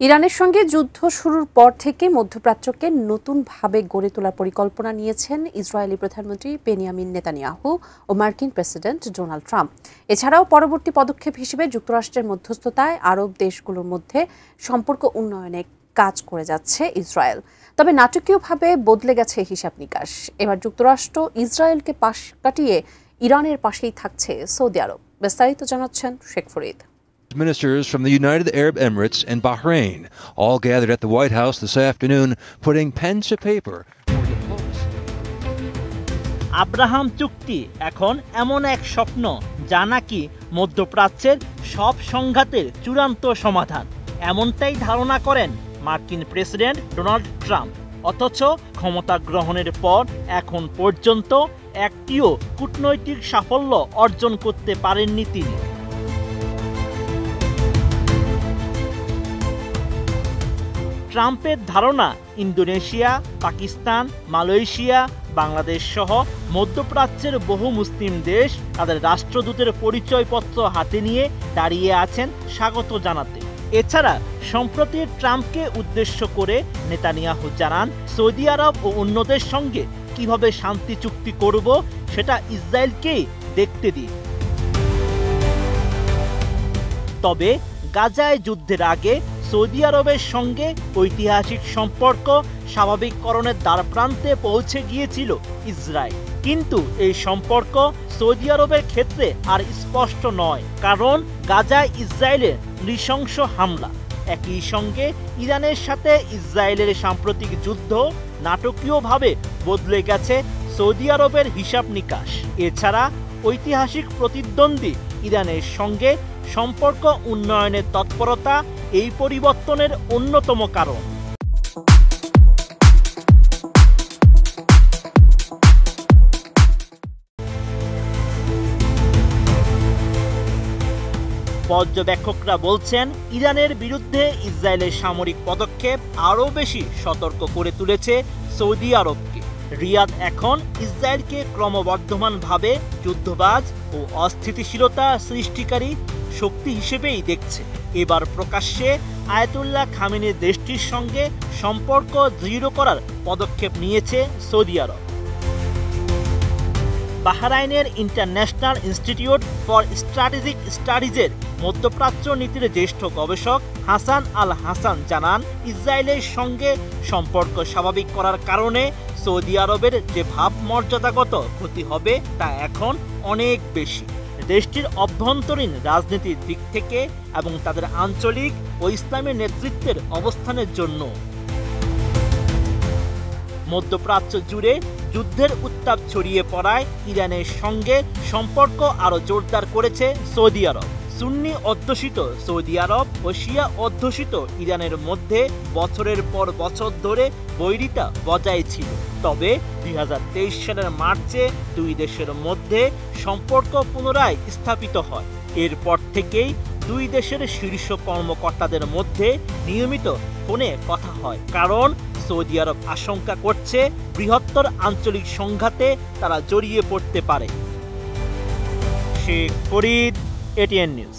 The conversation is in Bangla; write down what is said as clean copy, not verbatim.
ইরানের সঙ্গে যুদ্ধ শুরুর পর থেকে মধ্যপ্রাচ্যকে নতুনভাবে গড়ে তোলার পরিকল্পনা নিয়েছেন ইসরায়েলি প্রধানমন্ত্রী বেনিয়ামিন নেতানিয়াহু ও মার্কিন প্রেসিডেন্ট ডোনাল্ড ট্রাম্প। এছাড়াও পরবর্তী পদক্ষেপ হিসেবে যুক্তরাষ্ট্রের মধ্যস্থতায় আরব দেশগুলোর মধ্যে সম্পর্ক উন্নয়নে কাজ করে যাচ্ছে ইসরায়েল। তবে নাটকীয়ভাবে বদলে গেছে হিসাব নিকাশ। এবার যুক্তরাষ্ট্র ইসরায়েলকে পাশ কাটিয়ে ইরানের পাশেই থাকছে সৌদি আরব। বিস্তারিত জানাচ্ছেন Sheikh Farid. Ministers from the United Arab Emirates and Bahrain all gathered at the White House this afternoon, putting pen to paper. Abraham চুক্তি এখন এমন এক স্বপ্ন যা নাকি মধ্যপ্রাচ্যের সব সংঘাতের চূড়ান্ত সমাধান, এমনটাই ধারণা করেন মার্কিন প্রেসিডেন্ট ডোনাল্ড ট্রাম্প। অথচ ক্ষমতা গ্রহণের পর এখন পর্যন্ত একটিও কূটনৈতিক সাফল্য অর্জন করতে পারেননি তিনি। ট্রাম্পের ধারণা ইন্দোনেশিয়া, পাকিস্তান, মালয়েশিয়া, বাংলাদেশ সহ মধ্যপ্রাচ্যের বহু মুসলিম দেশ তাদের রাষ্ট্রদূতের পরিচয়পত্র হাতে নিয়ে দাঁড়িয়ে আছেন স্বাগত জানাতে। এছাড়া সম্প্রতি ট্রাম্পকে উদ্দেশ্য করে নেতানিয়াহু জানান, সৌদি আরব ও অন্যদের সঙ্গে কিভাবে শান্তি চুক্তি করব সেটা ইসরায়েলকেই দেখতে দিই। তবে গাজায় যুদ্ধের আগে সৌদি আরবের সঙ্গে ঐতিহাসিক সম্পর্ক স্বাভাবিককরণের দ্বারপ্রান্তে পৌঁছে গিয়েছিল ইসরায়েল। কিন্তু এই সম্পর্ক সৌদি আরবের ক্ষেত্রে আর স্পষ্ট নয়, কারণ গাজায় ইসরায়েলের নৃশংস হামলা। একই সঙ্গে ইরানের সাথে ইসরায়েলের সাম্প্রতিক যুদ্ধ নাটকীয়ভাবে বদলে গেছে সৌদি আরবের হিসাব নিকাশ। এছাড়া ঐতিহাসিক প্রতিদ্বন্দ্বী ইরানের সঙ্গে সম্পর্ক উন্নয়নের তৎপরতা এই পরিবর্তনের অন্যতম কারণ। পর্যবেক্ষকরা বলছেন, ইরানের বিরুদ্ধে ইসরায়েলের সামরিক পদক্ষেপ আরও বেশি সতর্ক করে তুলেছে সৌদি আরবকে। রিয়াদ এখন ইসরায়েলকে ক্রমবর্ধমানভাবে যুদ্ধবাজ ও অস্থিতিশীলতা সৃষ্টিকারী শক্তি হিসেবেই দেখছে। এবার প্রকাশ্যে আয়াতুল্লাহ খামেনির দেশটির সঙ্গে সম্পর্ক দৃঢ় করার পদক্ষেপ নিয়েছে সৌদি আরব। বাহরাইনের ইন্টারন্যাশনাল ইনস্টিটিউট ফর স্ট্র্যাটেজিক স্টাডিজের মধ্যপ্রাচ্য নীতির জ্যেষ্ঠ গবেষক হাসান আল হাসান জানান, ইসরায়েলের সঙ্গে সম্পর্ক স্বাভাবিক করার কারণে সৌদি আরবের যে ভাবমর্যাদাগত ক্ষতি হবে তা এখন অনেক বেশি। দেশটির অভ্যন্তরীণ রাজনীতির দিক থেকে এবং তাদের আঞ্চলিক ও ইসলামী নেতৃত্বের অবস্থানের জন্য। মধ্যপ্রাচ্য জুড়ে যুদ্ধের উত্তাপ ছড়িয়ে পড়ায় ইরানের সঙ্গে সম্পর্ক আরও জোরদার করেছে সৌদি আরব। সুন্নি অধ্যুষিত সৌদি আরব ও শিয়া অধ্যুষিত ইরানের মধ্যে বছরের পর বছর ধরে বৈরিতা বজায় ছিল। তবে 2023 সালের মার্চে দুই দেশের মধ্যে সম্পর্ক পুনরায় স্থাপিত হয়। এরপর থেকেই দুই দেশের শীর্ষ কর্মকর্তাদের মধ্যে নিয়মিত ফোনে কথা হয়, কারণ সৌদি আরব আশঙ্কা করছে বৃহত্তর আঞ্চলিক সংঘাতে তারা জড়িয়ে পড়তে পারে। Sheikh Farid, ATN news.